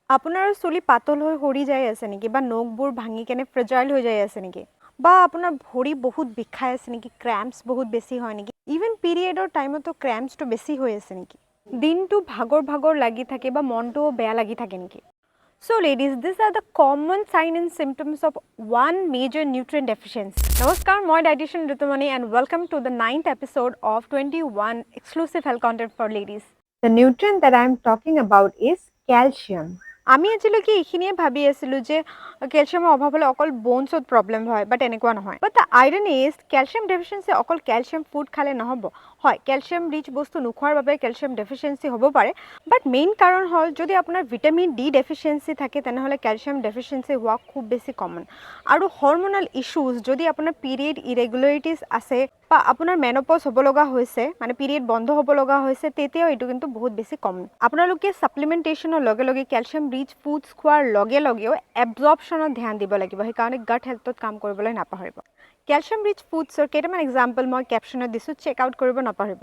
আপোনাৰ চুলি পাতল হৈ সৰি যাই আছে নেকি বা নখবোৰ ভাঙি কেনে ফ্ৰেজাইল হৈ যাই আছে নেকি বা আপোনাৰ ভৰি বহুত বিষাই আছে নেকি ক্ৰেম্পছ বহুত বেছি হয় নেকি ইভেন পিৰিয়ডৰ টাইমতো ক্ৰেম্পছটো বেছি হৈ আছে নেকি দিনটো ভাগৰ ভাগৰ লাগি থাকে বা মনটোও বেয়া লাগি থাকে নেকি So ladies, these are the common signs and symptoms of one major nutrient deficiency. Namaskar, moi dietitian Ritumani and welcome to the 9th episode of 21 exclusive health content for ladies. The nutrient that I am talking about is calcium. আমি আজিলৈকে এইখিনিয়ে ভাবি আছিলোঁ যে কেলছিয়ামৰ অভাৱ হ'লে অকল বোনছত problem হয় বাট এনেকুৱা নহয় but the iron is calcium deficiency অকল কেলছিয়াম ফুড খালে নহ'ব হয় কেলছিয়াম ৰিচ বস্তু নোখোৱাৰ বাবে কেলছিয়াম ডেফিচিয়েঞ্চি হ'ব পাৰে বাট মেইন কাৰণ হ'ল যদি আপোনাৰ ভিটামিন ডি ডেফিচিয়েঞ্চি থাকে তেনেহ'লে কেলছিয়াম ডেফিচিয়েঞ্চি হোৱা খুব বেছি কমন আৰু হৰম'নেল ইছ্যুজ যদি আপোনাৰ পিৰিয়ড ইৰেগুলাৰিটিজ আছে বা আপোনাৰ মেন'পজ হ'ব লগা হৈছে মানে পিৰিয়ড বন্ধ হ'ব লগা হৈছে তেতিয়াও এইটো কিন্তু বহুত বেছি কমন আপোনালোকে ছাপ্লিমেণ্টেশ্যনৰ লগে লগে কেলছিয়াম ৰিচ ফুডছ খোৱাৰ লগে লগেও এবজৰ্পশ্যনত ধ্যান দিব লাগিব সেইকাৰণে গাট হেল্থত কাম কৰিবলৈ নাপাহৰিব কেলছিয়াম ৰিচ ফুডছৰ কেইটামান এক্সাম্পল মই কেপশ্যনত দিছোঁ চেক আউট কৰিব নাপাহৰিব